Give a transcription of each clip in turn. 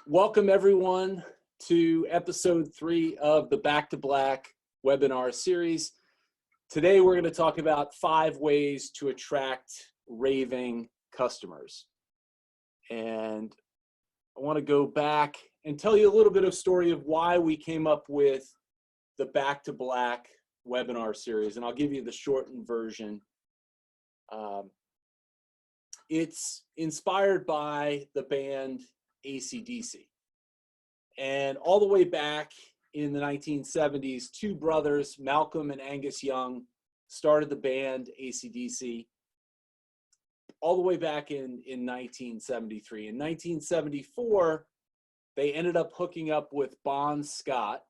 Welcome everyone to episode 3 of the Back to Black webinar series. Today we're going to talk about 5 ways to attract raving customers. And I want to go back and tell you a little bit of story of why we came up with the Back to Black webinar series. And I'll give you the shortened version. It's inspired by the band AC/DC. And all the way back in the 1970s, 2 brothers, Malcolm and Angus Young, started the band AC/DC all the way back in 1973. In 1974, they ended up hooking up with Bon Scott,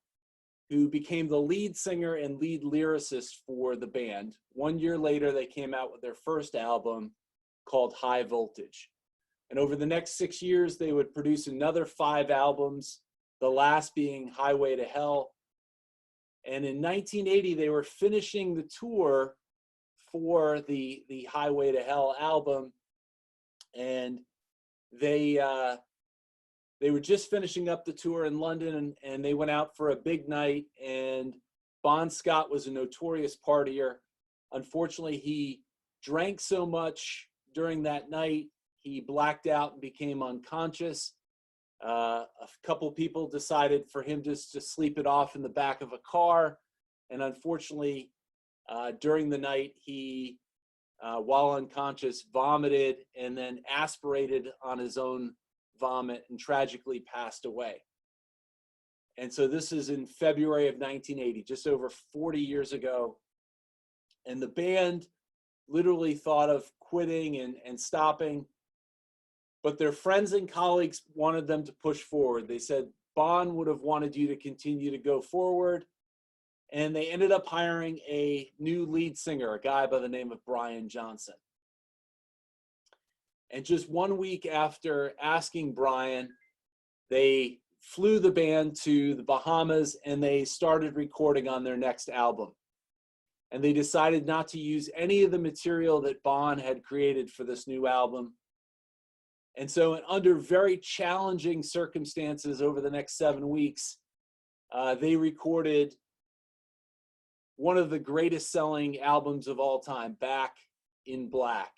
who became the lead singer and lead lyricist for the band. 1 year later, they came out with their first album called High Voltage. And over the next 6 years, they would produce another 5 albums, the last being Highway to Hell. And in 1980, they were finishing the tour for the Highway to Hell album. And they were just finishing up the tour in London, and they went out for a big night. And Bon Scott was a notorious partier. Unfortunately, he drank so much during that night, he blacked out and became unconscious. A couple people decided for him just to sleep it off in the back of a car. And unfortunately, during the night, he, while unconscious, vomited and then aspirated on his own vomit and tragically passed away. And so this is in February of 1980, just over 40 years ago. And the band literally thought of quitting and stopping, but their friends and colleagues wanted them to push forward. They said, Bon would have wanted you to continue to go forward. And they ended up hiring a new lead singer, a guy by the name of Brian Johnson. And just 1 week after asking Brian, they flew the band to the Bahamas and they started recording on their next album. And they decided not to use any of the material that Bon had created for this new album. And so under very challenging circumstances over the next 7 weeks, they recorded one of the greatest selling albums of all time, Back in Black.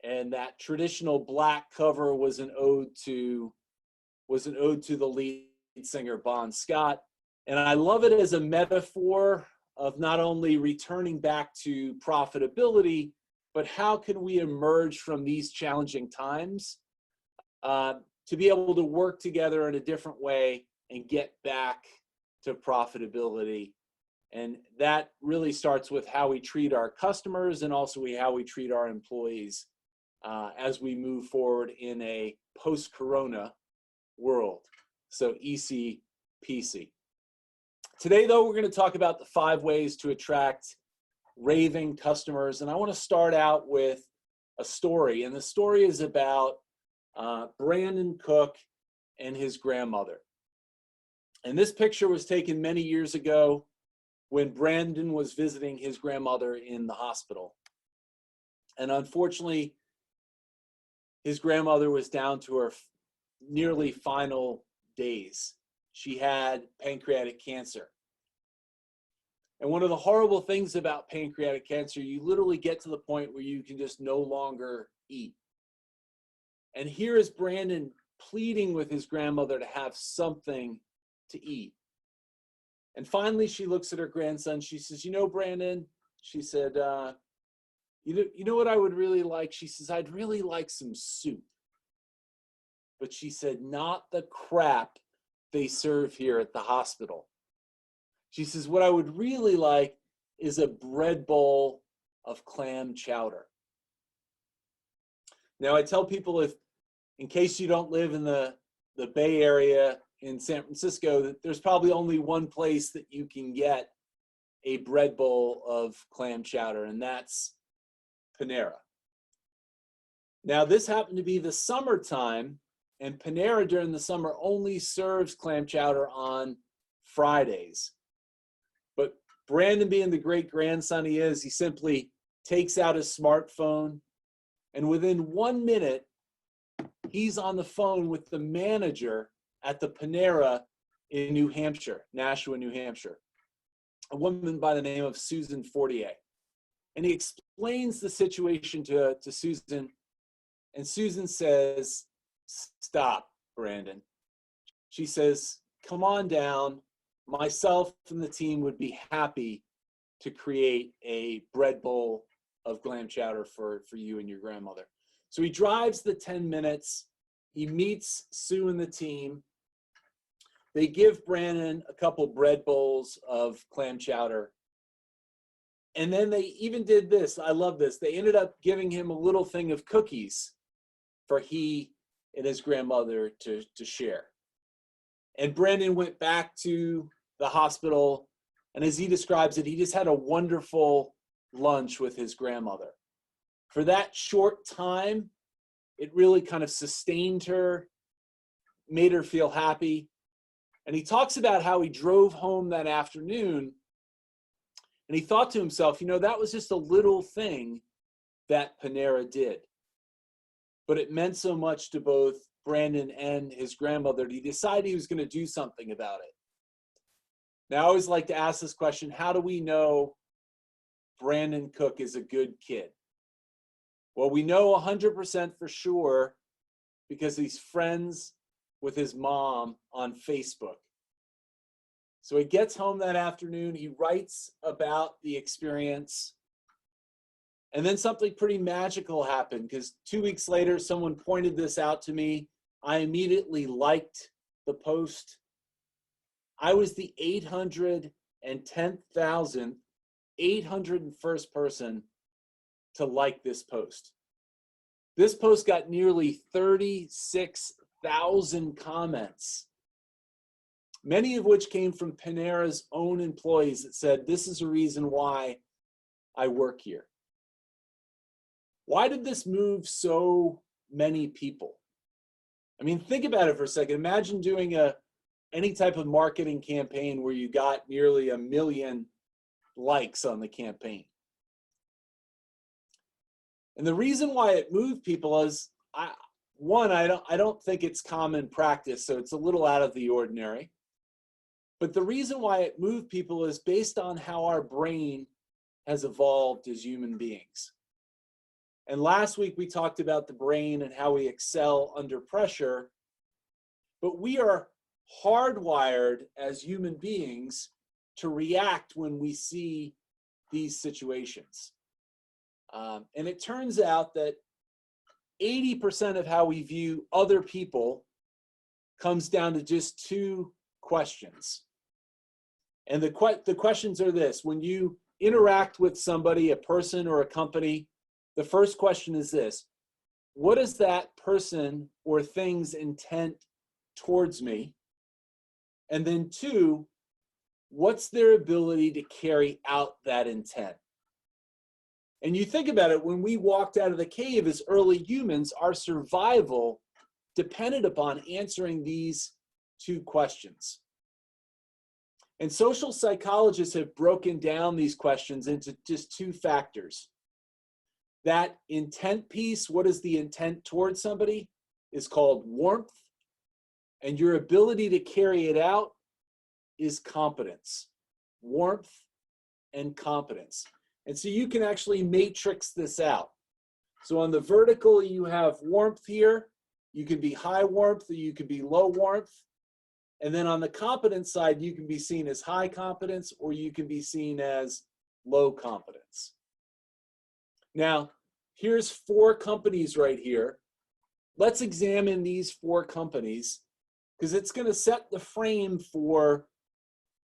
And that traditional black cover was an ode to the lead singer, Bon Scott. And I love it as a metaphor of not only returning back to profitability, but how can we emerge from these challenging times to be able to work together in a different way and get back to profitability. And that really starts with how we treat our customers and also how we treat our employees as we move forward in a post-corona world. So easy peasy. Today, though, we're going to talk about the 5 ways to attract raving customers. And I want to start out with a story. And the story is about Brandon Cook and his grandmother. And this picture was taken many years ago when Brandon was visiting his grandmother in the hospital. And unfortunately, his grandmother was down to her nearly final days. She had pancreatic cancer. And one of the horrible things about pancreatic cancer, you literally get to the point where you can just no longer eat. And here is Brandon pleading with his grandmother to have something to eat. And finally, she looks at her grandson. She says, you know, Brandon, she said, you know what I would really like? She says, I'd really like some soup. But she said, not the crap they serve here at the hospital. She says, what I would really like is a bread bowl of clam chowder. Now, I tell people, if in case you don't live in the Bay Area in San Francisco, that there's probably only one place that you can get a bread bowl of clam chowder, and that's Panera. Now, this happened to be the summertime, and Panera during the summer only serves clam chowder on Fridays. But Brandon, being the great grandson he is, he simply takes out his smartphone, and within 1 minute, he's on the phone with the manager at the Panera in New Hampshire, Nashua, New Hampshire, a woman by the name of Susan Fortier. And he explains the situation to Susan, and Susan says, "Stop, Brandon." She says, "Come on down. Myself and the team would be happy to create a bread bowl of clam chowder for you and your grandmother." So he drives the 10 minutes. He meets Sue and the team. They give Brandon a couple bread bowls of clam chowder. And then they even did this. I love this. They ended up giving him a little thing of cookies for he and his grandmother to share. And Brandon went back to the hospital, and as he describes it, he just had a wonderful lunch with his grandmother. For that short time, it really kind of sustained her, made her feel happy. And he talks about how he drove home that afternoon, and he thought to himself, that was just a little thing that Panera did. But it meant so much to both Brandon and his grandmother, he decided he was going to do something about it. Now, I always like to ask this question: how do we know Brandon Cook is a good kid? Well, we know 100% for sure because he's friends with his mom on Facebook. So he gets home that afternoon, he writes about the experience, and then something pretty magical happened, because 2 weeks later, someone pointed this out to me. I immediately liked the post. I was the 801st person to like this post. This post got nearly 36,000 comments, many of which came from Panera's own employees that said, "This is a reason why I work here." Why did this move so many people? I mean, think about it for a second. Imagine doing any type of marketing campaign where you got nearly 1 million likes on the campaign. And the reason why it moved people is, I don't think it's common practice, so it's a little out of the ordinary. But the reason why it moved people is based on how our brain has evolved as human beings. And last week we talked about the brain and how we excel under pressure, but we are hardwired as human beings to react when we see these situations. And it turns out that 80% of how we view other people comes down to just 2 questions. And the questions are this: when you interact with somebody, a person or a company, the first question is this: what is that person or thing's intent towards me? And then 2, what's their ability to carry out that intent? And you think about it, when we walked out of the cave as early humans, our survival depended upon answering these 2 questions. And social psychologists have broken down these questions into just 2 factors. That intent piece, what is the intent towards somebody, is called warmth, and your ability to carry it out is competence. Warmth and competence. And so you can actually matrix this out. So on the vertical, you have warmth here. You can be high warmth or you can be low warmth. And then on the competence side, you can be seen as high competence or you can be seen as low competence. Now, here's 4 companies right here. Let's examine these 4 companies because it's going to set the frame for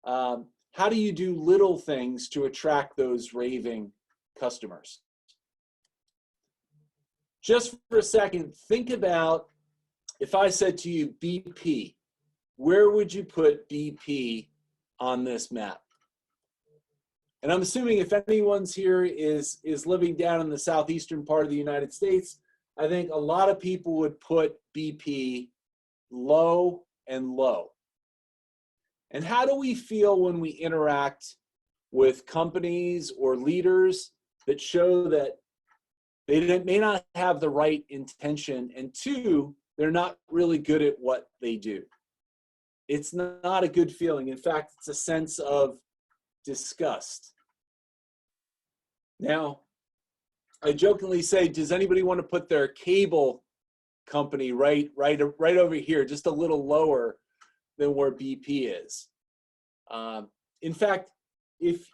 how do you do little things to attract those raving customers. Just for a second, think about if I said to you BP, where would you put BP on this map? And I'm assuming if anyone's here is living down in the southeastern part of the United States, I think a lot of people would put BP low and low. And how do we feel when we interact with companies or leaders that show that they may not have the right intention, and 2, they're not really good at what they do? It's not a good feeling. In fact, it's a sense of disgust. Now, I jokingly say, does anybody want to put their cable company right over here, just a little lower than where BP is? In fact, if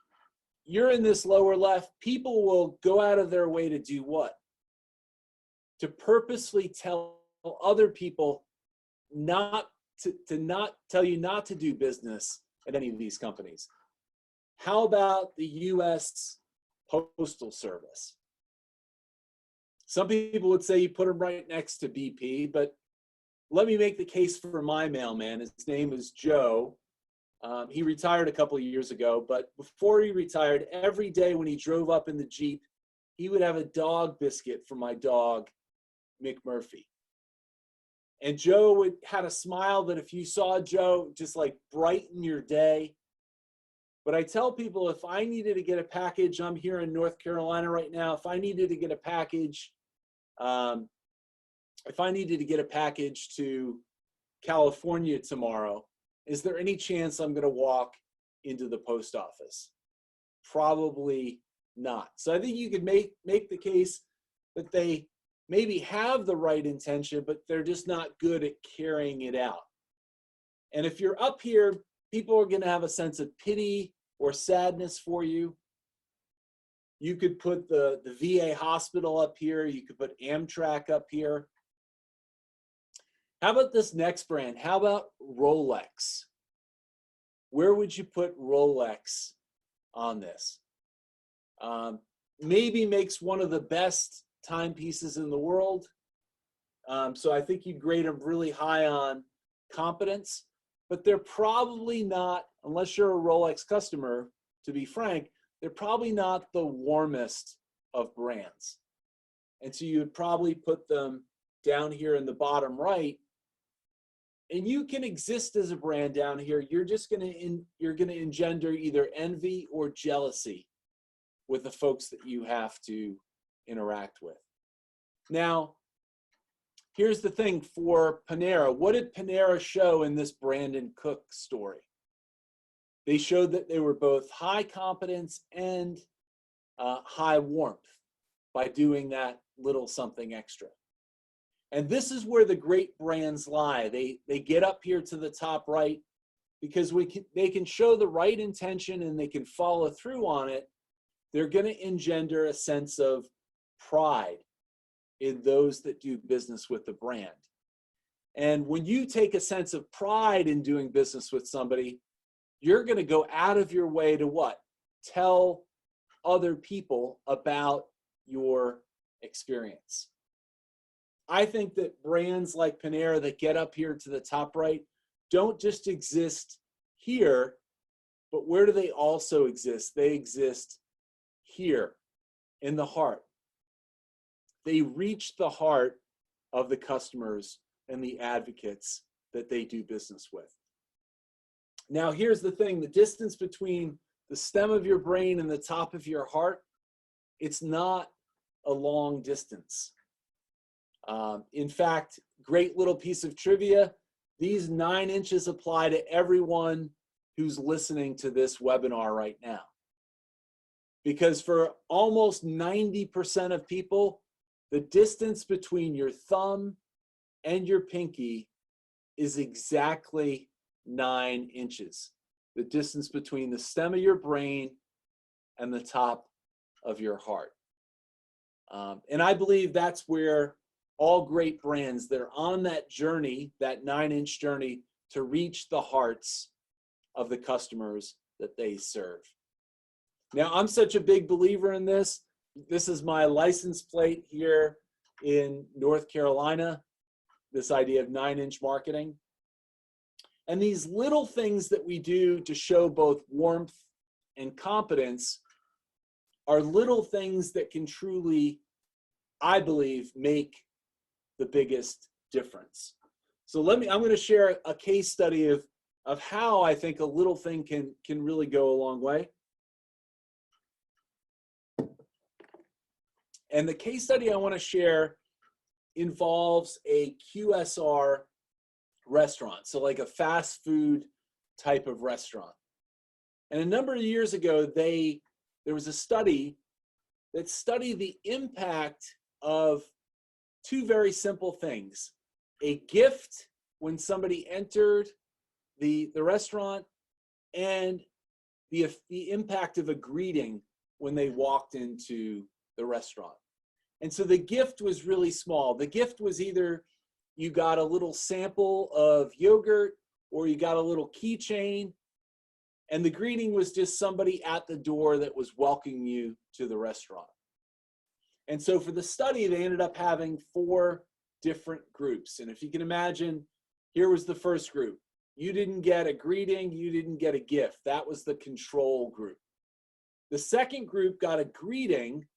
you're in this lower left, people will go out of their way to do what? To purposely tell other people not to not tell you not to do business at any of these companies. How about the US Postal Service? Some people would say you put them right next to BP, but let me make the case for my mailman. His name is Joe. He retired a couple of years ago, but before he retired, every day when he drove up in the Jeep, he would have a dog biscuit for my dog, McMurphy. And Joe had a smile that if you saw Joe, just like brighten your day. But I tell people, if I needed to get a package, I'm here in North Carolina right now. If I needed to get a package, to California tomorrow, is there any chance I'm going to walk into the post office? Probably not. So I think you could make the case that they maybe have the right intention, but they're just not good at carrying it out. And if you're up here, people are going to have a sense of pity or sadness for you. You could put the VA hospital up here. You could put Amtrak up here. How about this next brand? How about Rolex? Where would you put Rolex on this? Maybe makes one of the best timepieces in the world. So I think you'd grade them really high on competence, but they're probably not, unless you're a Rolex customer, to be frank, they're probably not the warmest of brands. And so you would probably put them down here in the bottom right. And you can exist as a brand down here. You're going to engender either envy or jealousy with the folks that you have to interact with. Now, here's the thing for Panera. What did Panera show in this Brandon Cook story? They showed that they were both high competence and high warmth by doing that little something extra. And this is where the great brands lie. They get up here to the top right because they can show the right intention and they can follow through on it. They're going to engender a sense of pride in those that do business with the brand. And when you take a sense of pride in doing business with somebody, you're going to go out of your way to what? Tell other people about your experience. I think that brands like Panera that get up here to the top right don't just exist here, but where do they also exist? They exist here in the heart. They reach the heart of the customers and the advocates that they do business with. Now, here's the thing. The distance between the stem of your brain and the top of your heart, it's not a long distance. In fact, great little piece of trivia, these 9 inches apply to everyone who's listening to this webinar right now. Because for almost 90% of people, the distance between your thumb and your pinky is exactly 9 inches. The distance between the stem of your brain and the top of your heart. And I believe that's where all great brands, they're on that journey, that 9-inch journey to reach the hearts of the customers that they serve. Now, I'm such a big believer in this. This is my license plate here in North Carolina, this idea of 9-inch marketing. And these little things that we do to show both warmth and competence are little things that can truly, I believe, make the biggest difference. So I'm going to share a case study of how I think a little thing can really go a long way. And the case study I want to share involves a QSR restaurant. So like a fast food type of restaurant. And a number of years ago, there was a study that studied the impact of two very simple things: a gift when somebody entered the restaurant, and the impact of a greeting when they walked into the restaurant. And so the gift was really small. The gift was either you got a little sample of yogurt or you got a little keychain, and the greeting was just somebody at the door that was welcoming you to the restaurant. And so for the study, they ended up having 4 different groups. And if you can imagine, here was the first group. You didn't get a greeting, you didn't get a gift. That was the control group. The second group got a greeting,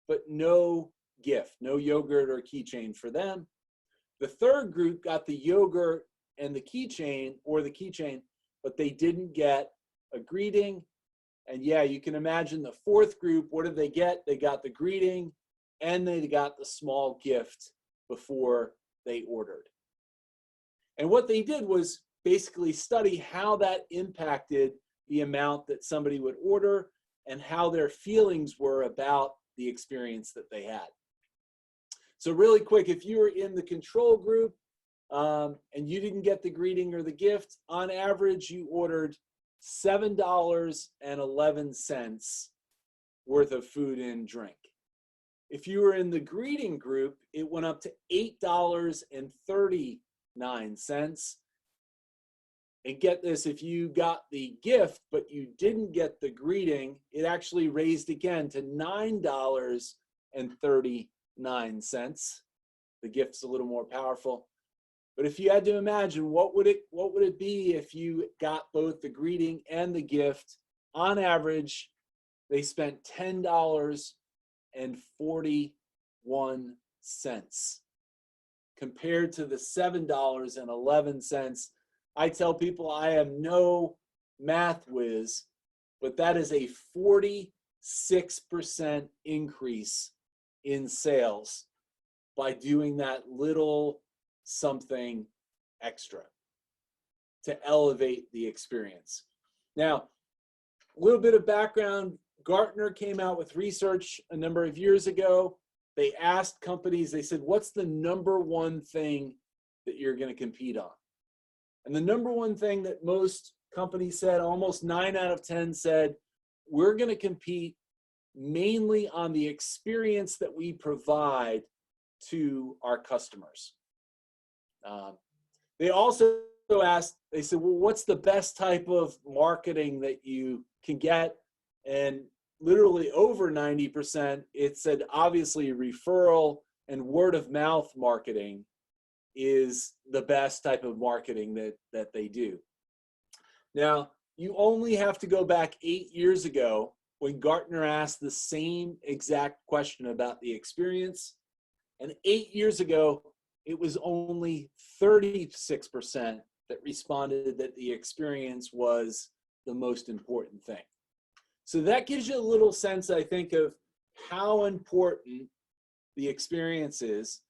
but no gift, no yogurt or keychain for them. The third group got the yogurt and the keychain, but they didn't get a greeting. And yeah, you can imagine the fourth group, what did they get? They got the greeting and they got the small gift before they ordered. And what they did was basically study how that impacted the amount that somebody would order and how their feelings were about the experience that they had. So really quick, if you were in the control group and you didn't get the greeting or the gift, on average, you ordered $7.11 worth of food and drink. If you were in the greeting group, it went up to $8.39. And get this, if you got the gift, but you didn't get the greeting, it actually raised again to $9.39. The gift's a little more powerful. But if you had to imagine, what would it be if you got both the greeting and the gift? On average, they spent $10.41 compared to the $7.11. I tell people I am no math whiz, but that is a 46% increase in sales by doing that little something extra to elevate the experience. Now, a little bit of background. Gartner came out with research a number of years ago. They asked companies, they said, what's the number one thing that you're going to compete on? And the number one thing that most companies said, almost 9 out of 10 said, we're going to compete mainly on the experience that we provide to our customers. They also asked, they said, well, what's the best type of marketing that you can get? And literally over 90%, it said, obviously, referral and word of mouth marketing is the best type of marketing that they do. Now, you only have to go back 8 years ago when Gartner asked the same exact question about the experience. And 8 years ago, it was only 36% that responded that the experience was the most important thing. So that gives you a little sense, I think, of how important the experience is.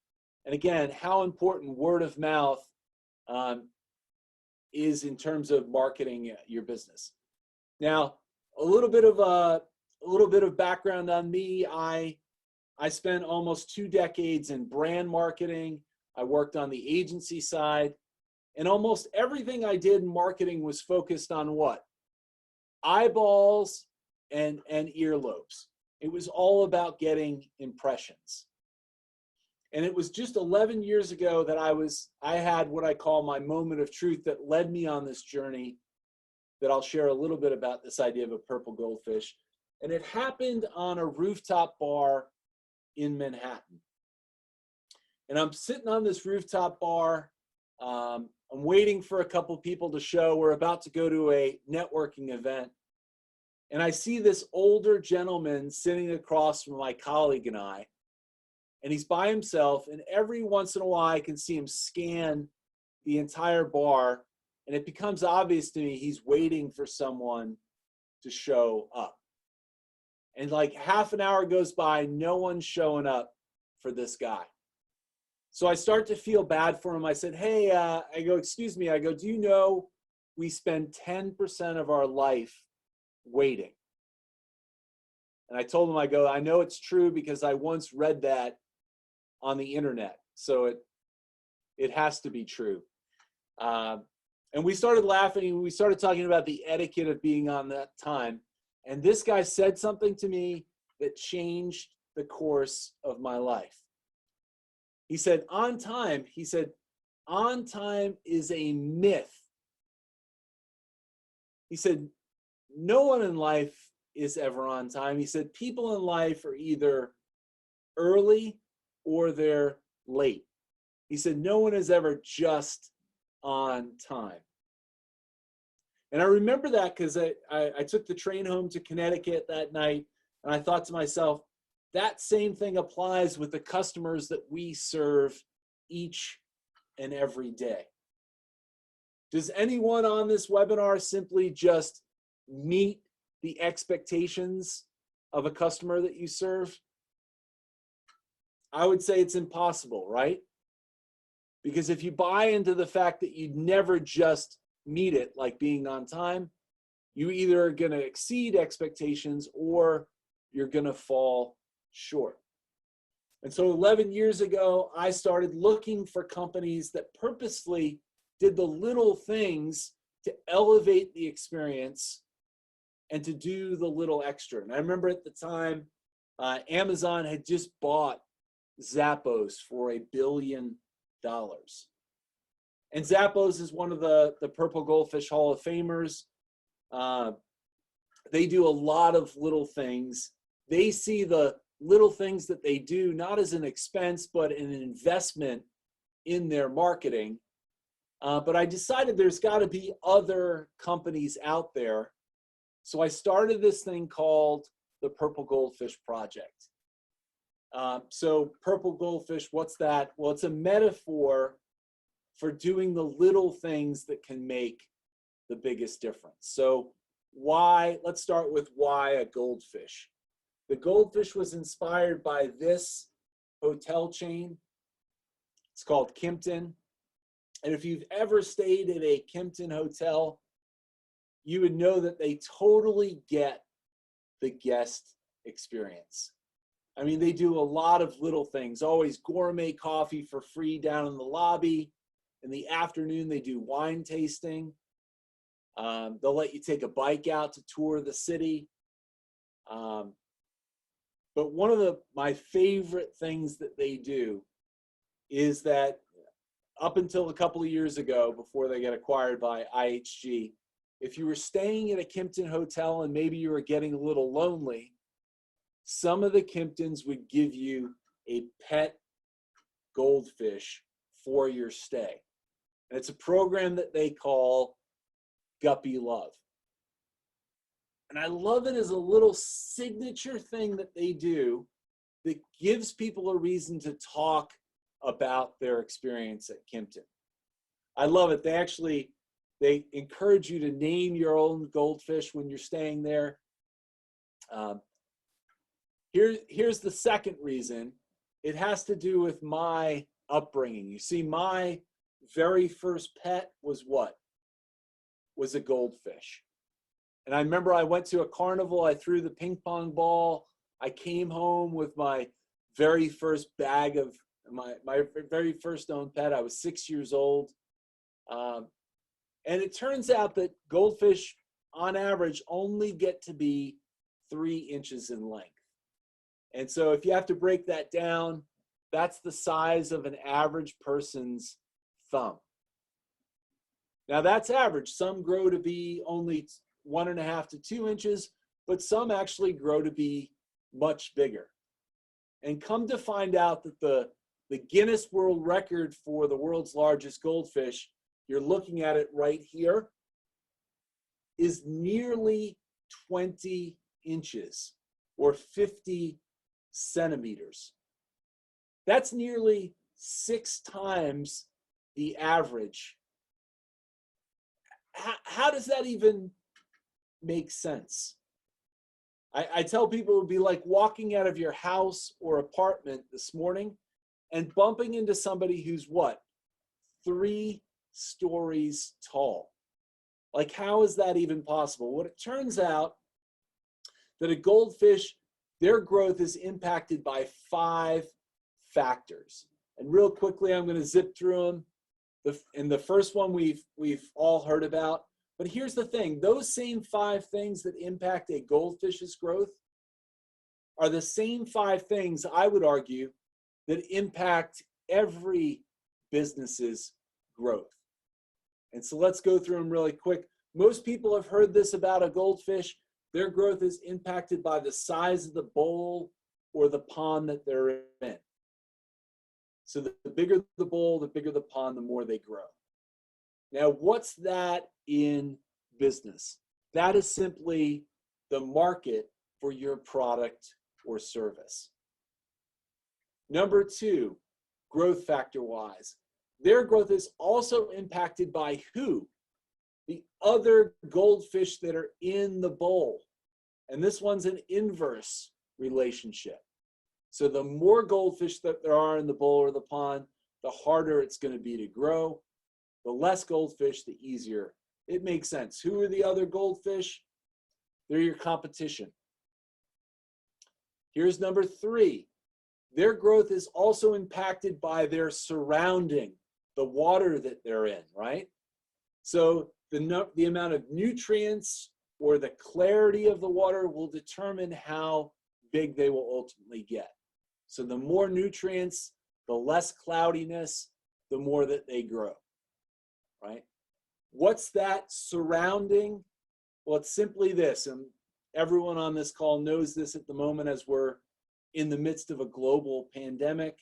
And again, how important word of mouth is in terms of marketing your business. Now, a little bit of background on me. I spent almost 2 decades in brand marketing. I worked on the agency side, and almost everything I did in marketing was focused on what? Eyeballs and earlobes. It was all about getting impressions. And it was just 11 years ago that I had what I call my moment of truth that led me on this journey, that I'll share a little bit about this idea of a purple goldfish. And it happened on a rooftop bar in Manhattan. And I'm sitting on this rooftop bar. I'm waiting for a couple people to show. We're about to go to a networking event. And I see this older gentleman sitting across from my colleague and I. And he's by himself, and every once in a while I can see him scan the entire bar, and it becomes obvious to me he's waiting for someone to show up. And like half an hour goes by, no one's showing up for this guy. So I start to feel bad for him. I said, hey, I go, excuse me. I go, do you know we spend 10% of our life waiting? And I told him, I go, I know it's true because I once read that on the internet. So it has to be true. And we started laughing and we started talking about the etiquette of being on that time. And this guy said something to me that changed the course of my life. He said, on time is a myth. He said, no one in life is ever on time. He said, people in life are either early or they're late. He said, no one is ever just on time. And I remember that because I took the train home to Connecticut that night, and I thought to myself, that same thing applies with the customers that we serve each and every day. Does anyone on this webinar simply just meet the expectations of a customer that you serve? I would say it's impossible, right? Because if you buy into the fact that you'd never just meet it, like being on time, you either are going to exceed expectations or you're going to fall short. And so 11 years ago, I started looking for companies that purposely did the little things to elevate the experience and to do the little extra. And I remember at the time, Amazon had just bought Zappos for $1 billion. And Zappos is one of the Purple Goldfish Hall of Famers. They do a lot of little things. They see the little things that they do not as an expense, but an investment in their marketing. But I decided there's got to be other companies out there. So I started this thing called the Purple Goldfish Project. So Purple Goldfish, what's that? Well, it's a metaphor for doing the little things that can make the biggest difference. So why, let's start with why a goldfish. The goldfish was inspired by this hotel chain. It's called Kimpton. And if you've ever stayed at a Kimpton hotel, you would know that they totally get the guest experience. I mean, they do a lot of little things, always gourmet coffee for free down in the lobby. In the afternoon, they do wine tasting. They'll let you take a bike out to tour the city. But one of my favorite things that they do is that up until a couple of years ago, before they got acquired by IHG, if you were staying at a Kimpton hotel and maybe you were getting a little lonely, some of the Kimptons would give you a pet goldfish for your stay. And it's a program that they call Guppy Love. And I love it as a little signature thing that they do that gives people a reason to talk about their experience at Kimpton. I love it. They encourage you to name your own goldfish when you're staying there. Here's the second reason. It has to do with my upbringing. You see, my very first pet was what? Was a goldfish. And I remember I went to a carnival, I threw the ping pong ball, I came home with my very first bag of my very first owned pet. I was 6 years old. And it turns out that goldfish, on average, only get to be 3 inches in length. And so if you have to break that down, that's the size of an average person's thumb. Now that's average. Some grow to be only 1.5 to 2 inches, but some actually grow to be much bigger. And come to find out that the Guinness World Record for the world's largest goldfish, you're looking at it right here, is nearly 20 inches or 50 centimeters. That's nearly 6 times the average. How does that even make sense? I tell people it would be like walking out of your house or apartment this morning and bumping into somebody who's what? 3 stories tall. Like, how is that even possible? Well, it turns out that a goldfish, their growth is impacted by 5 factors. And real quickly, I'm going to zip through them. And the first one we've all heard about. But here's the thing, those same 5 things that impact a goldfish's growth are the same 5 things, I would argue, that impact every business's growth. And so let's go through them really quick. Most people have heard this about a goldfish. Their growth is impacted by the size of the bowl or the pond that they're in. So the bigger the bowl, the bigger the pond, the more they grow. Now, what's that in business? That is simply the market for your product or service. Number 2, growth factor wise, their growth is also impacted by who? The other goldfish that are in the bowl. And this one's an inverse relationship. So the more goldfish that there are in the bowl or the pond, the harder it's going to be to grow. The less goldfish, the easier. It makes sense. Who are the other goldfish? They're your competition. Here's number 3. Their growth is also impacted by their surrounding, the water that they're in, right? So the amount of nutrients or the clarity of the water will determine how big they will ultimately get. So the more nutrients, the less cloudiness, the more that they grow, right? What's that surrounding? Well, it's simply this, and everyone on this call knows this at the moment as we're in the midst of a global pandemic.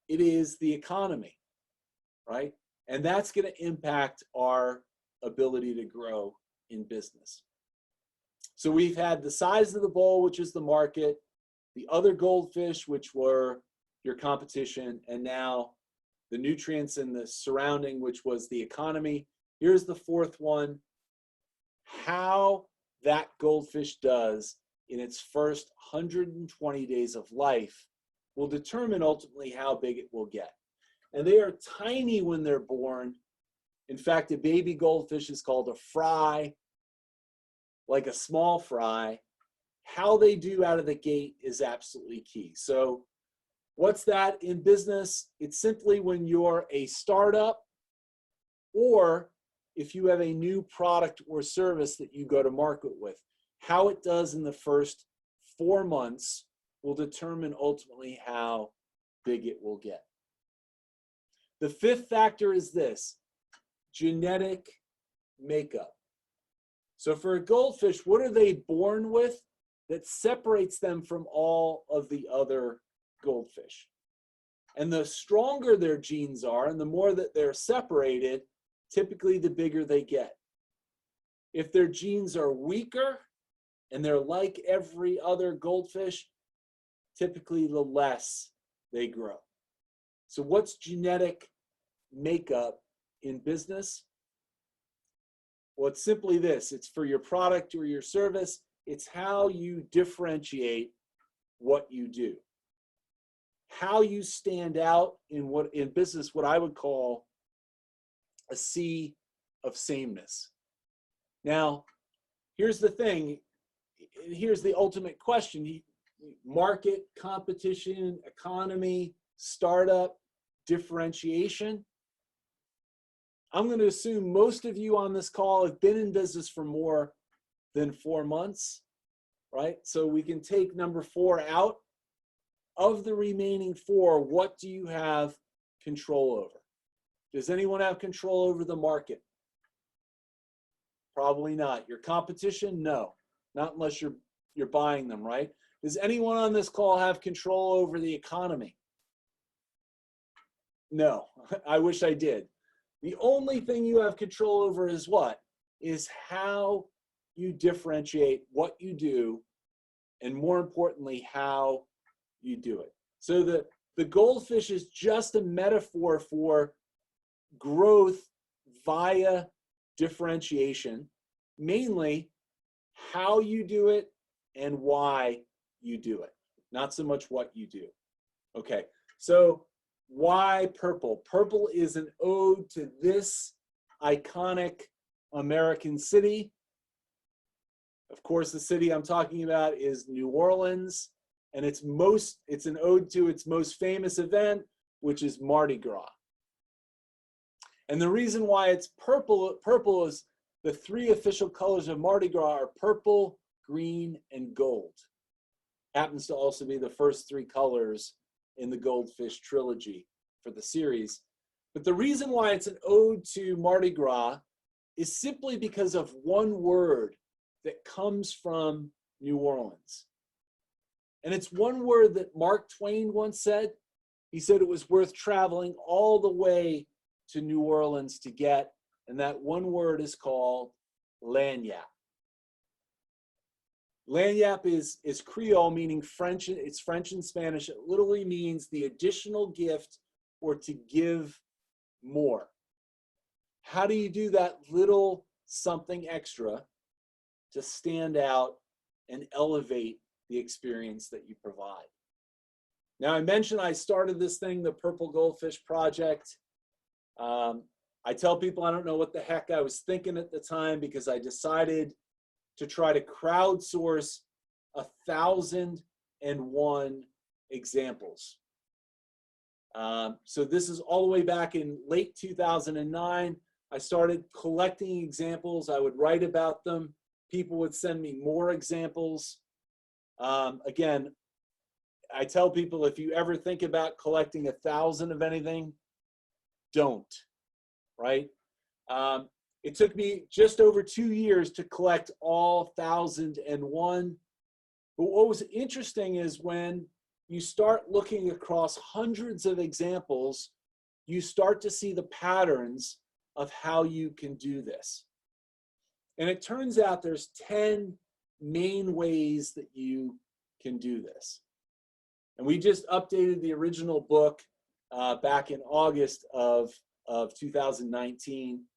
It is the economy, right? And that's going to impact our ability to grow in business. So we've had the size of the bowl, which is the market, the other goldfish, which were your competition, and now the nutrients and the surrounding, which was the economy. Here's the 4th one. How that goldfish does in its first 120 days of life will determine ultimately how big it will get. And they are tiny when they're born. In fact, a baby goldfish is called a fry, like a small fry. How they do out of the gate is absolutely key. So what's that in business? It's simply when you're a startup, or if you have a new product or service that you go to market with. How it does in the first 4 months will determine ultimately how big it will get. The 5th factor is this: genetic makeup. So for a goldfish, what are they born with that separates them from all of the other goldfish? And the stronger their genes are and the more that they're separated, typically the bigger they get. If their genes are weaker and they're like every other goldfish, typically the less they grow. So what's genetic makeup in business? Well, it's simply this. It's for your product or your service. It's how you differentiate what you do. How you stand out in business, what I would call a sea of sameness. Now, here's the thing. Here's the ultimate question. Market, competition, economy, startup, differentiation. I'm going to assume most of you on this call have been in business for more than 4 months, right? So we can take number 4 out. Of the remaining 4, what do you have control over? Does anyone have control over the market? Probably not. Your competition? No, not unless you're buying them, right? Does anyone on this call have control over the economy? No, I wish I did. The only thing you have control over is what? Is how you differentiate what you do, and more importantly, how you do it. So the goldfish is just a metaphor for growth via differentiation, mainly how you do it and why you do it, not so much what you do. Okay, So why purple? Purple is an ode to this iconic American city. Of course, the city I'm talking about is New Orleans, and it's an ode to its most famous event, which is Mardi Gras. And the reason why it's purple is the three official colors of Mardi Gras are purple, green, and gold. Happens to also be the first three colors in the Goldfish trilogy for the series. But the reason why it's an ode to Mardi Gras is simply because of one word that comes from New Orleans. And it's one word that Mark Twain once said. He said it was worth traveling all the way to New Orleans to get, and that one word is called Lagniappe. Lagniappe is Creole, meaning French. It's French and Spanish. It literally means the additional gift or to give more. How do you do that little something extra to stand out and elevate the experience that you provide? Now, I mentioned I started this thing, the Purple Goldfish Project. I tell people I don't know what the heck I was thinking at the time, because I decided to try to crowdsource 1,001 examples. So this is all the way back in late 2009. I started collecting examples. I would write about them. People would send me more examples. Again, I tell people, if you ever think about collecting 1,000 of anything, don't, right? It took me just over 2 years to collect all 1,001. But what was interesting is when you start looking across hundreds of examples, you start to see the patterns of how you can do this. And it turns out there's 10 main ways that you can do this. And we just updated the original book back in August of 2019.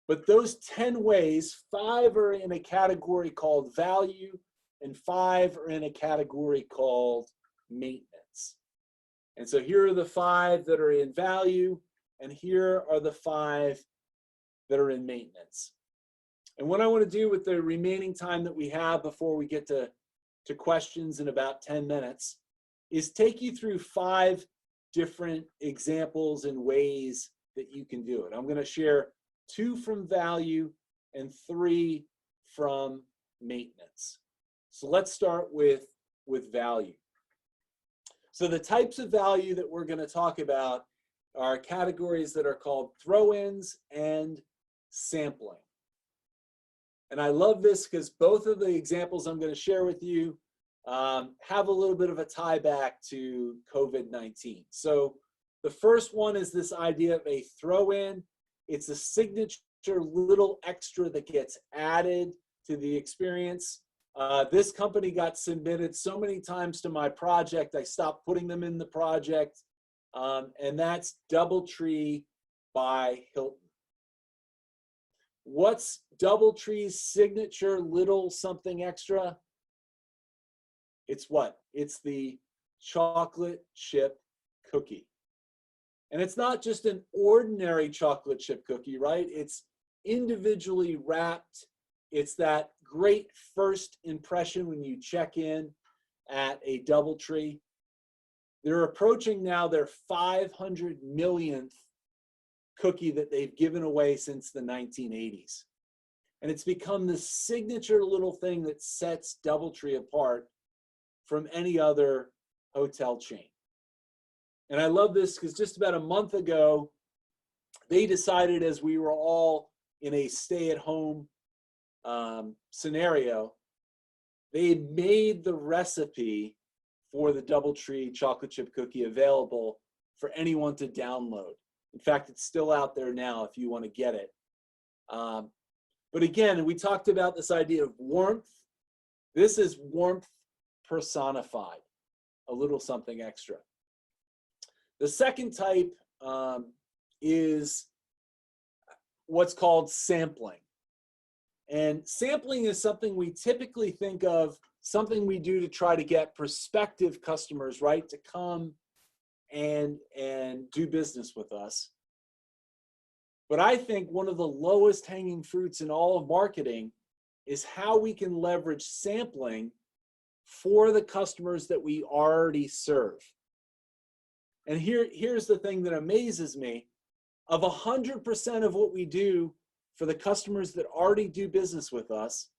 But those 10 ways, 5 are in a category called value, and 5 are in a category called maintenance. And so here are the 5 that are in value, and here are the 5 that are in maintenance. And what I want to do with the remaining time that we have before we get to questions in about 10 minutes is take you through 5 different examples and ways that you can do it. I'm going to share 2 from value and 3 from maintenance. So let's start with value. So the types of value that we're going to talk about are categories that are called throw-ins and sampling. And I love this because both of the examples I'm going to share with you have a little bit of a tie back to COVID-19. So the first one is this idea of a throw-in. It's a signature little extra that gets added to the experience. This company got submitted so many times to my project, I stopped putting them in the project. And that's DoubleTree by Hilton. What's DoubleTree's signature little something extra? It's what? It's the chocolate chip cookie. And it's not just an ordinary chocolate chip cookie, right? It's individually wrapped. It's that great first impression when you check in at a DoubleTree. They're approaching now their 500 millionth cookie that they've given away since the 1980s. And it's become the signature little thing that sets DoubleTree apart from any other hotel chain. And I love this because just about a month ago, they decided, as we were all in a stay-at-home scenario, they had made the recipe for the DoubleTree chocolate chip cookie available for anyone to download. In fact, it's still out there now if you want to get it. But again, we talked about this idea of warmth. This is warmth personified, a little something extra. The second type is what's called sampling. And sampling is something we typically think of, something we do to try to get prospective customers, right, to come and do business with us. But I think one of the lowest hanging fruits in all of marketing is how we can leverage sampling for the customers that we already serve. And here's the thing that amazes me. Of 100% of what we do for the customers that already do business with us,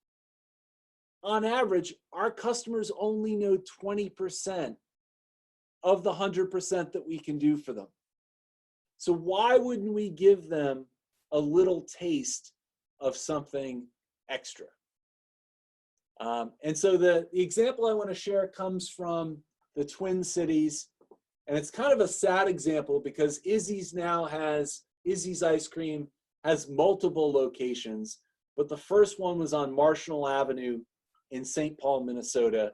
on average, our customers only know 20% of the 100% that we can do for them. So why wouldn't we give them a little taste of something extra? And so the example I want to share comes from the Twin Cities. And it's kind of a sad example because Izzy's Ice Cream has multiple locations, but the first one was on Marshall Avenue in St. Paul, Minnesota.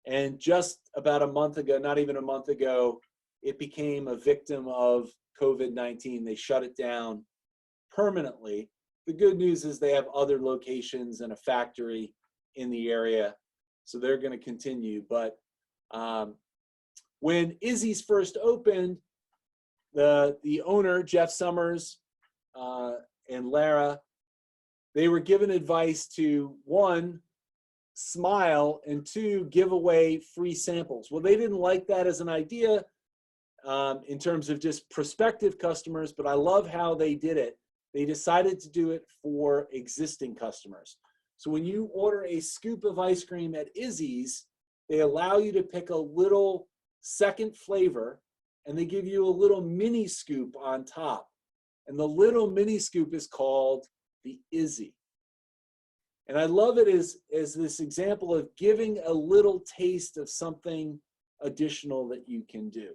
And just about a month ago, not even a month ago, it became a victim of COVID-19. They shut it down permanently. The good news is they have other locations and a factory in the area, so they're going to continue. But when Izzy's first opened, the owner, Jeff Summers, and Lara, they were given advice to, one, smile, and two, give away free samples. Well, they didn't like that as an idea in terms of just prospective customers, but I love how they did it. They decided to do it for existing customers. So when you order a scoop of ice cream at Izzy's, they allow you to pick a little second flavor, and they give you a little mini scoop on top. And the little mini scoop is called the Izzy. And I love it as this example of giving a little taste of something additional that you can do.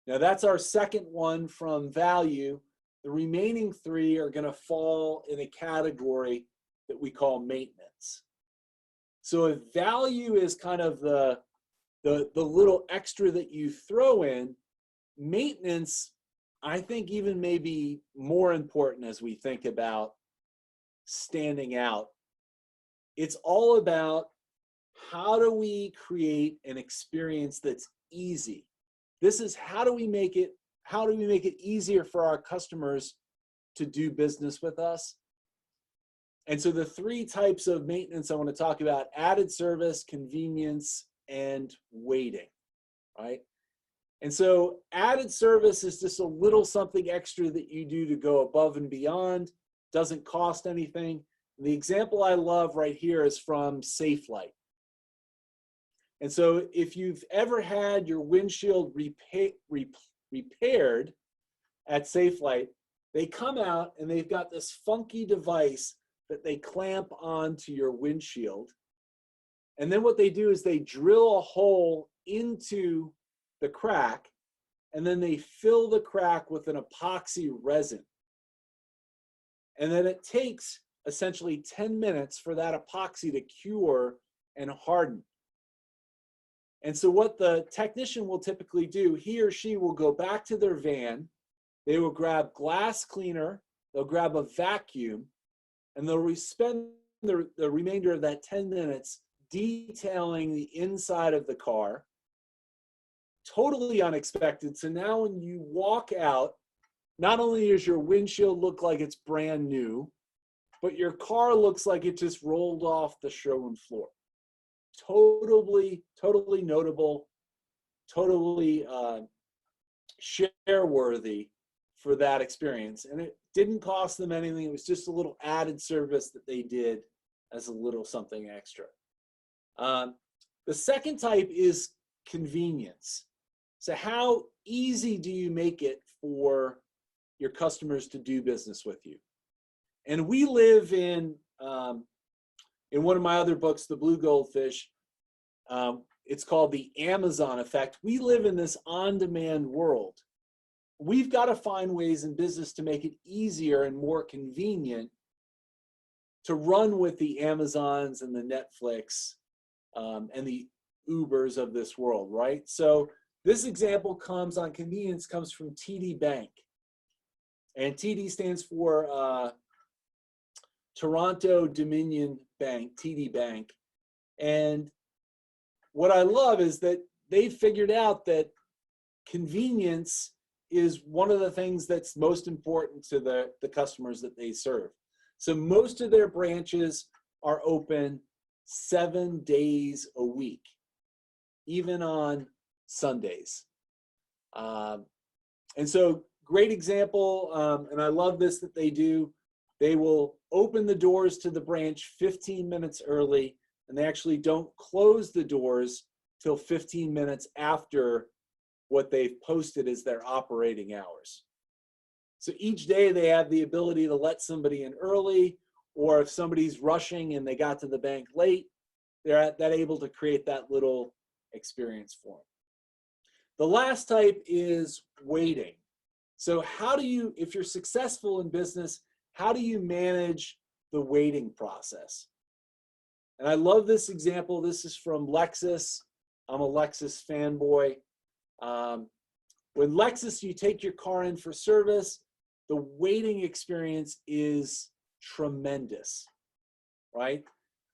Now that's our second one from value. The remaining three are going to fall in a category that we call maintenance. So if value is kind of the little extra that you throw in, maintenance, I think, even maybe more important as we think about standing out. It's all about how do we create an experience that's easy. This is how do we make it easier for our customers to do business with us? And so the three types of maintenance I want to talk about: added service, convenience, and waiting, right? And so added service is just a little something extra that you do to go above and beyond, doesn't cost anything. And the example I love right here is from SafeLight. And so if you've ever had your windshield repaired at SafeLight, they come out and they've got this funky device that they clamp onto your windshield. And then what they do is they drill a hole into the crack, and then they fill the crack with an epoxy resin. And then it takes essentially 10 minutes for that epoxy to cure and harden. And so what the technician will typically do, he or she will go back to their van, they will grab glass cleaner, they'll grab a vacuum, and they'll spend the remainder of that 10 minutes detailing the inside of the car. Totally unexpected. So now when you walk out, not only does your windshield look like it's brand new, but your car looks like it just rolled off the showroom floor. Totally notable, totally share-worthy for that experience. And it didn't cost them anything. It was just a little added service that they did as a little something extra. The second type is convenience. So how easy do you make it for your customers to do business with you? And we live in one of my other books, The Blue Goldfish, it's called The Amazon Effect. We live in this on-demand world. We've got to find ways in business to make it easier and more convenient to run with the Amazons and the Netflix and the Ubers of this world, right? So this example comes on convenience, comes from TD Bank. And TD stands for Toronto Dominion Bank, TD Bank. And what I love is that they figured out that convenience is one of the things that's most important to the customers that they serve. So most of their branches are open 7 days a week, even on Sundays. And so great example, and I love this that they do. They will open the doors to the branch 15 minutes early, and they actually don't close the doors till 15 minutes after what they've posted as their operating hours. So each day they have the ability to let somebody in early, or if somebody's rushing and they got to the bank late, they're able to create that little experience for them. The last type is waiting. So how do you, if you're successful in business, how do you manage the waiting process? And I love this example. This is from Lexus. I'm a Lexus fanboy. When Lexus, you take your car in for service, the waiting experience is tremendous, right?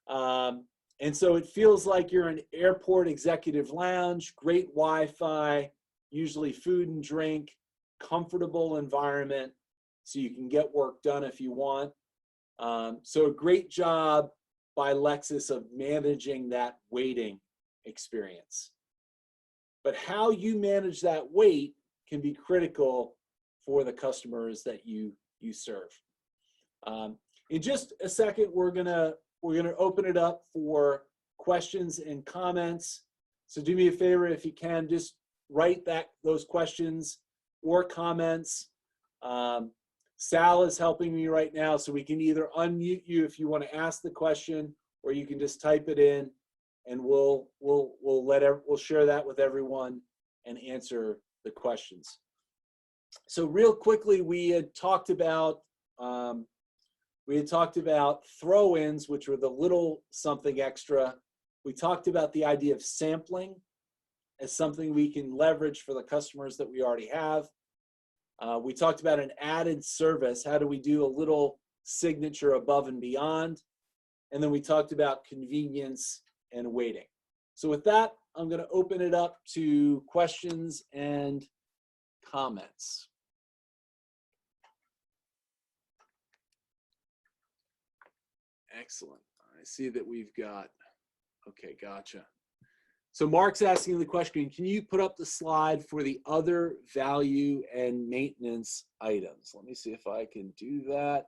And so it feels like you're in airport executive lounge, great Wi-Fi, usually food and drink, comfortable environment, so you can get work done if you want. So a great job by Lexus of managing that waiting experience. But how you manage that wait can be critical for the customers that you serve. In just a second, we're gonna open it up for questions and comments. So do me a favor, if you can, just write those questions or comments. Sal is helping me right now, so we can either unmute you if you want to ask the question, or you can just type it in, and we'll share that with everyone and answer the questions. So real quickly, we had talked about throw-ins, which were the little something extra. We talked about the idea of sampling as something we can leverage for the customers that we already have. We talked about an added service. How do we do a little signature above and beyond? And then we talked about convenience and waiting. So with that, I'm going to open it up to questions and comments. Excellent. I see that we've got, okay, gotcha. So Mark's asking the question, can you put up the slide for the other value and maintenance items? Let me see if I can do that.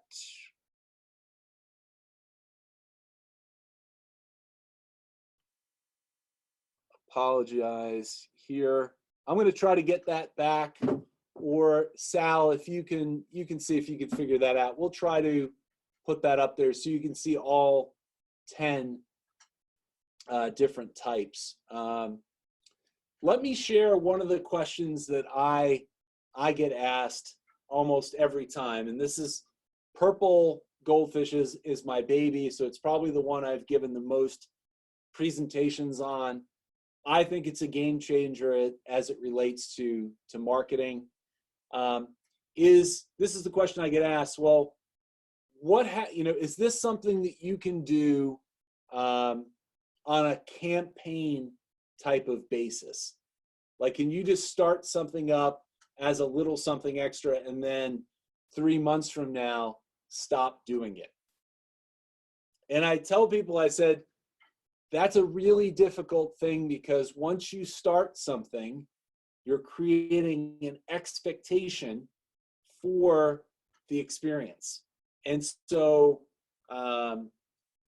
Apologize here. I'm going to try to get that back, or Sal, if you can see if you can figure that out. We'll try to put that up there so you can see all 10 different types. Let me share one of the questions that I get asked almost every time, and this is purple goldfish is my baby, so it's probably the one I've given the most presentations on. I think it's a game changer as it relates to marketing. This is the question I get asked. Well, is this something that you can do on a campaign type of basis? Like, can you just start something up as a little something extra and then 3 months from now stop doing it? And I tell people, I said, that's a really difficult thing, because once you start something, you're creating an expectation for the experience. And so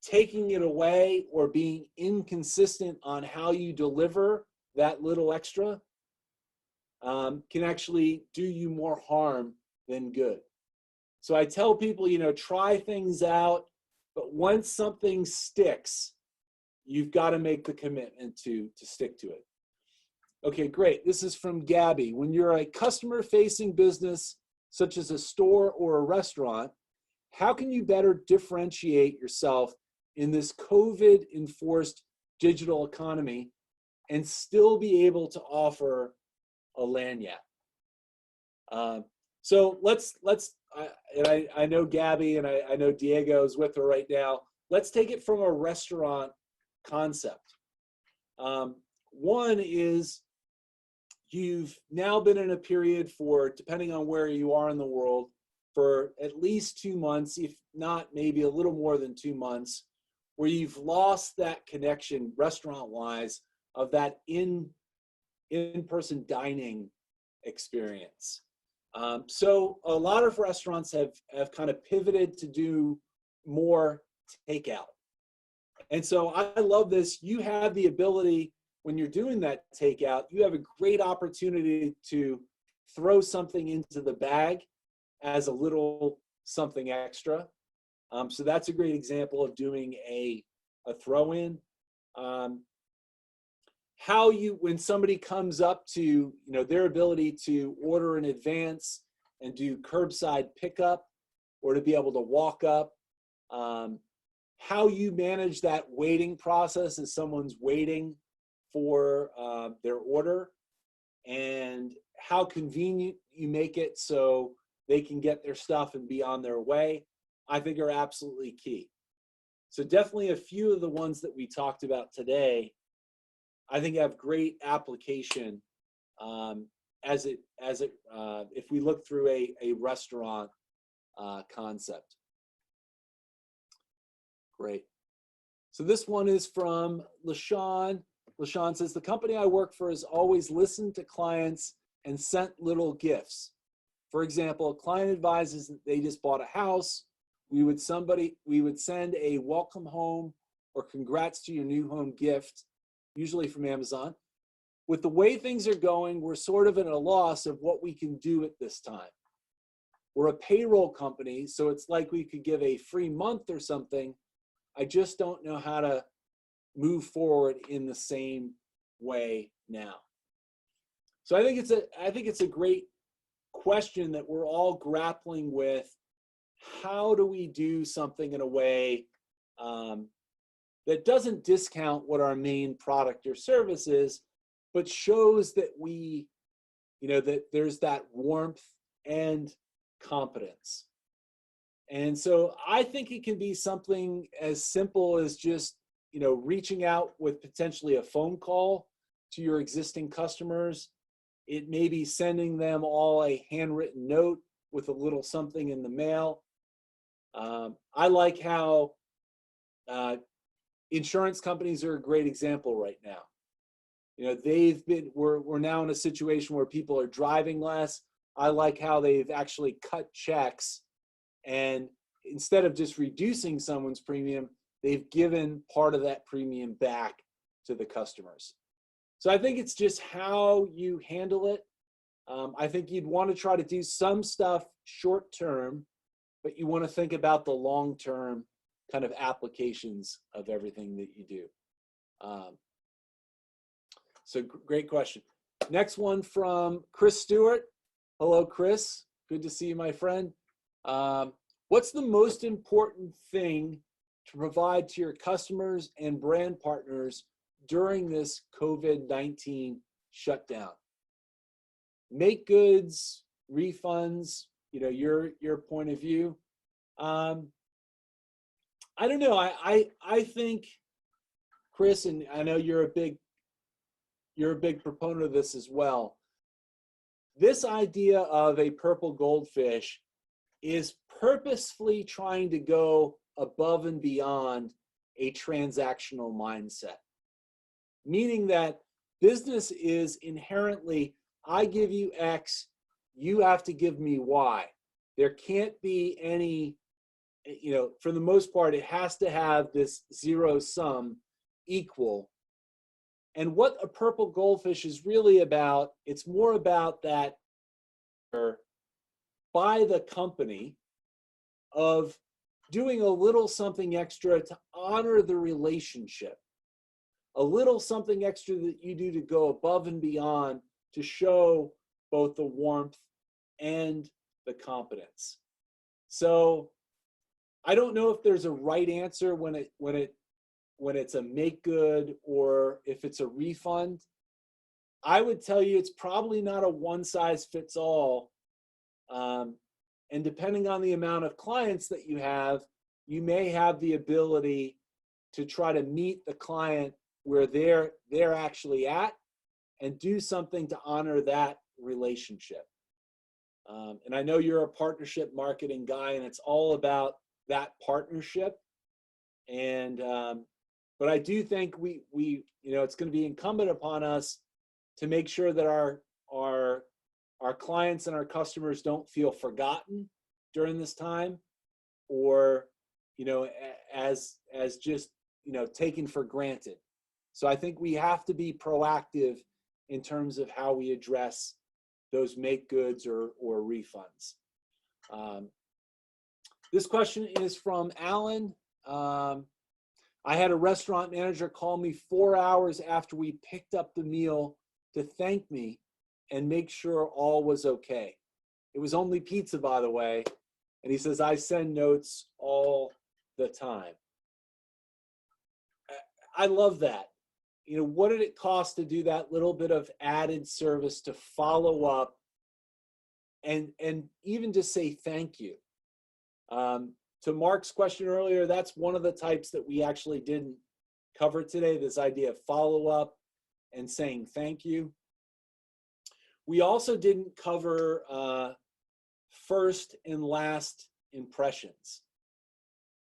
taking it away or being inconsistent on how you deliver that little extra can actually do you more harm than good. So I tell people, try things out, but once something sticks, you've got to make the commitment to stick to it. Okay, great. This is from Gabby. When you're a customer-facing business, such as a store or a restaurant, how can you better differentiate yourself in this COVID-enforced digital economy and still be able to offer a lagniappe? So I know Gabby and I know Diego is with her right now. Let's take it from a restaurant concept. One is you've now been in a period for, depending on where you are in the world, for at least 2 months, if not maybe a little more than 2 months, where you've lost that connection restaurant-wise of that in-person dining experience. So a lot of restaurants have kind of pivoted to do more takeout. And so I love this. You have the ability, when you're doing that takeout, you have a great opportunity to throw something into the bag as a little something extra. So that's a great example of doing a throw-in. How you, when somebody comes up to, their ability to order in advance and do curbside pickup, or to be able to walk up, how you manage that waiting process as someone's waiting for their order, and how convenient you make it so they can get their stuff and be on their way, I think are absolutely key. So definitely a few of the ones that we talked about today, I think have great application if we look through a restaurant concept. Great. So this one is from LaShawn. LaShawn says, the company I work for has always listened to clients and sent little gifts. For example, a client advises that they just bought a house. We would send a welcome home or congrats to your new home gift, usually from Amazon. With the way things are going, we're sort of at a loss of what we can do at this time. We're a payroll company, so it's like we could give a free month or something. I just don't know how to move forward in the same way now. So I think it's a great question that we're all grappling with. How do we do something in a way that doesn't discount what our main product or service is, but shows that that there's that warmth and competence. And so I think it can be something as simple as just, reaching out with potentially a phone call to your existing customers. It may be sending them all a handwritten note with a little something in the mail. I like how insurance companies are a great example right now. We're now in a situation where people are driving less. I like how they've actually cut checks, and instead of just reducing someone's premium, they've given part of that premium back to the customers. So I think it's just how you handle it. I think you'd want to try to do some stuff short term, but you want to think about the long term kind of applications of everything that you do. So great question. Next one from Chris Stewart. Hello, Chris. Good to see you, my friend. What's the most important thing to provide to your customers and brand partners during this COVID-19 shutdown? Make goods, refunds, your point of view. I don't know. I think, Chris, and I know you're a big proponent of this as well. This idea of a purple goldfish is purposefully trying to go above and beyond a transactional mindset, meaning that business is inherently, I give you X, you have to give me Y. There can't be any, for the most part, it has to have this zero sum equal. And what a purple goldfish is really about, it's more about that by the company of doing a little something extra to honor the relationship, a little something extra that you do to go above and beyond to show both the warmth and the competence. So I don't know if there's a right answer when it's a make good or if it's a refund. I would tell you it's probably not a one size fits all. And depending on the amount of clients that you may have the ability to try to meet the client where they're actually at and do something to honor that relationship. And I know you're a partnership marketing guy, and it's all about that partnership. And but I do think we it's going to be incumbent upon us to make sure that our clients and our customers don't feel forgotten during this time, or as just taken for granted. So I think we have to be proactive in terms of how we address those make goods or refunds. This question is from Alan. I had a restaurant manager call me 4 hours after we picked up the meal to thank me and make sure all was okay. It was only pizza, by the way. And he says, I send notes all the time. I love that. What did it cost to do that little bit of added service to follow up and even just say thank you? To Mark's question earlier, that's one of the types that we actually didn't cover today, this idea of follow up and saying thank you. We also didn't cover first and last impressions.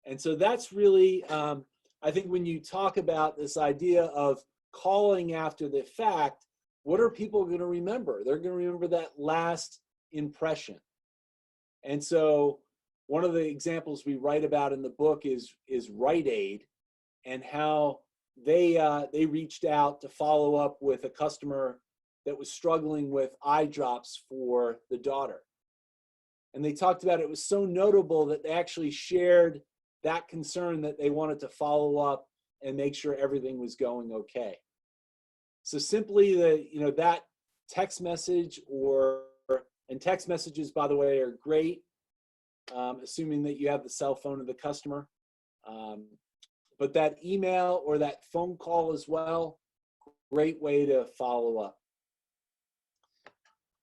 And so that's really, I think when you talk about this idea of calling after the fact, what are people going to remember? They're going to remember that last impression. And so one of the examples we write about in the book is Rite Aid, and how they reached out to follow up with a customer that was struggling with eye drops for the daughter. And they talked about it was so notable that they actually shared that concern, that they wanted to follow up and make sure everything was going okay. So simply that text message, and text messages, by the way, are great, assuming that you have the cell phone of the customer. But that email or that phone call as well, great way to follow up.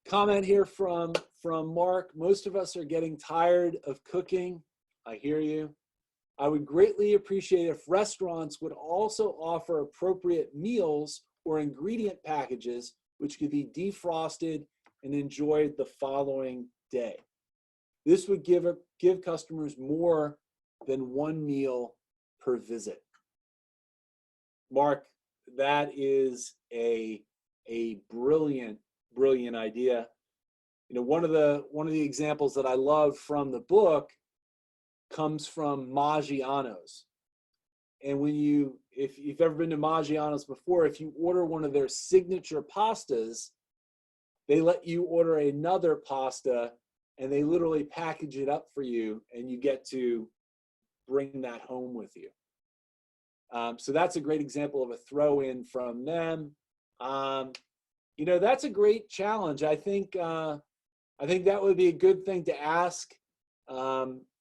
Comment here from Mark. Most of us are getting tired of cooking. I hear you. I would greatly appreciate if restaurants would also offer appropriate meals or ingredient packages which could be defrosted and enjoyed the following day. This would give customers more than one meal per visit. Mark, that is a brilliant idea. One of the examples that I love from the book comes from Maggiano's. And if you've ever been to Maggiano's before, if you order one of their signature pastas, they let you order another pasta, and they literally package it up for you, and you get to bring that home with you. So that's a great example of a throw-in from them. That's a great challenge. I think that would be a good thing to ask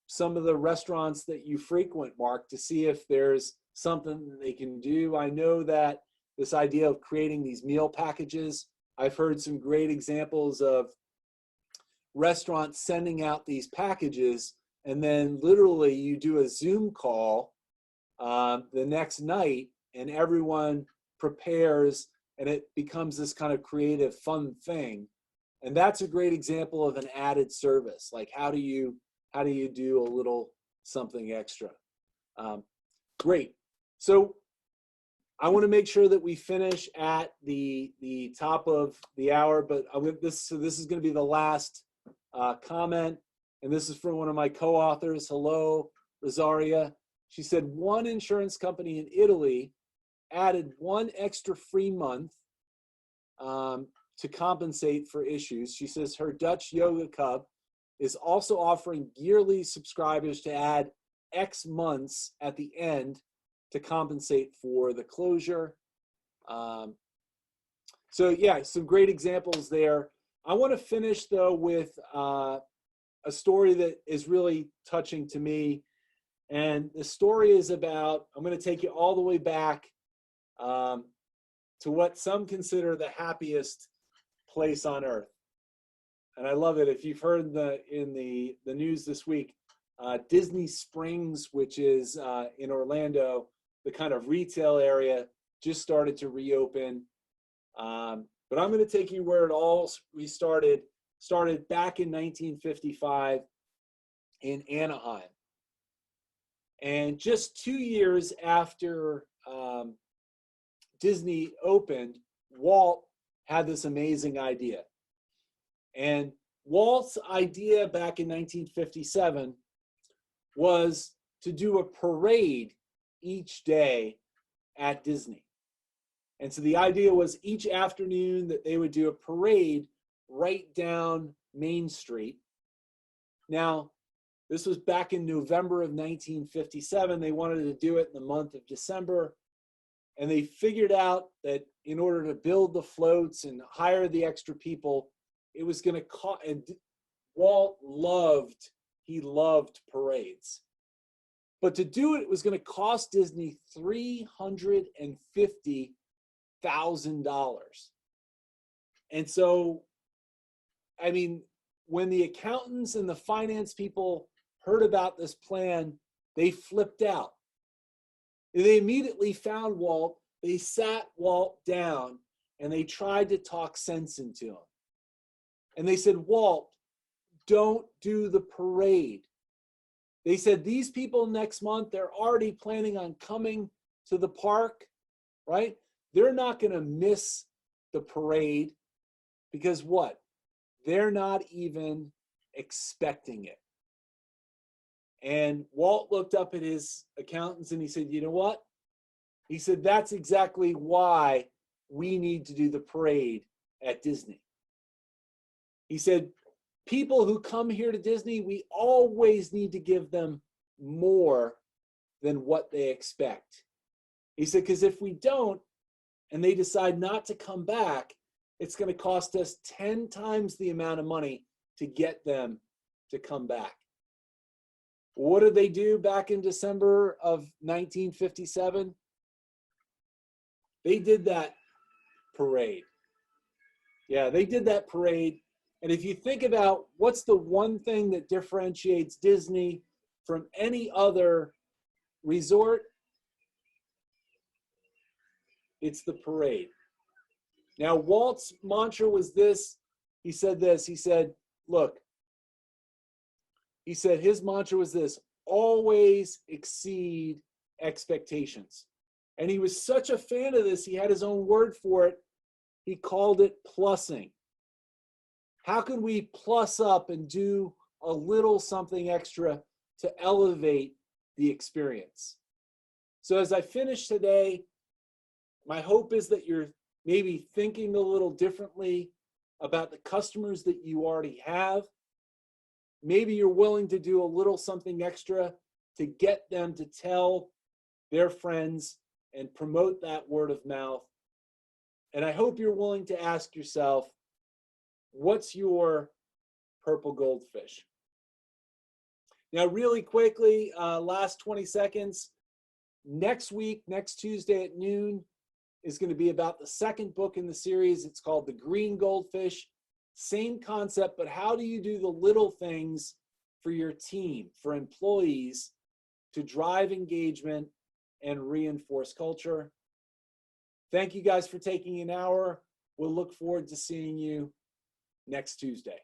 some of the restaurants that you frequent, Mark, to see if there's something that they can do. I know that this idea of creating these meal packages, I've heard some great examples of restaurants sending out these packages, and then literally you do a Zoom call the next night, and everyone prepares, and it becomes this kind of creative, fun thing. And that's a great example of an added service. Like, how do you do a little something extra? Great. So I want to make sure that we finish at the top of the hour, but this is going to be the last comment, and this is from one of my co-authors. Hello, Rosaria. She said, one insurance company in Italy added one extra free month to compensate for issues. She says her Dutch yoga club is also offering yearly subscribers to add X months at the end to compensate for the closure. So yeah, some great examples there. I want to finish though with a story that is really touching to me. And the story is about, I'm going to take you all the way back to what some consider the happiest place on earth. And I love it. If you've heard in the news this week, Disney Springs, which is in Orlando, the kind of retail area, just started to reopen. But I'm going to take you where it all started back in 1955 in Anaheim. And just 2 years after Disney opened, Walt had this amazing idea. And Walt's idea back in 1957 was to do a parade each day at Disney. And so the idea was each afternoon that they would do a parade right down Main Street. Now, this was back in November of 1957. They wanted to do it in the month of December. And they figured out that in order to build the floats and hire the extra people, it was going to cost, and Walt loved parades. But to do it, it was going to cost Disney $350,000. And so, I mean, when the accountants and the finance people heard about this plan, they flipped out. They immediately found Walt. They sat Walt down and they tried to talk sense into him. And they said, Walt, don't do the parade. They said, these people next month, they're already planning on coming to the park, right? They're not going to miss the parade because what? They're not even expecting it. And Walt looked up at his accountants and he said, you know what? He said, that's exactly why we need to do the parade at Disney. He said, people who come here to Disney, we always need to give them more than what they expect. He said, because if we don't, and they decide not to come back, it's going to cost us 10 times the amount of money to get them to come back. What did they do back in December of 1957? They did that parade. Yeah, they did that parade. And if you think about what's the one thing that differentiates Disney from any other resort, it's the parade. Now, Walt's mantra was this. He said this. He said, look, he said his mantra was this: always exceed expectations. And he was such a fan of this, he had his own word for it. He called it plussing. How can we plus up and do a little something extra to elevate the experience? So as I finish today, my hope is that you're maybe thinking a little differently about the customers that you already have. Maybe you're willing to do a little something extra to get them to tell their friends and promote that word of mouth. And I hope you're willing to ask yourself, what's your purple goldfish? Now, really quickly, last 20 seconds. Next week, next Tuesday at noon, is going to be about the second book in the series. It's called The Green Goldfish. Same concept, but how do you do the little things for your team, for employees, to drive engagement and reinforce culture? Thank you guys for taking an hour. We'll look forward to seeing you next Tuesday.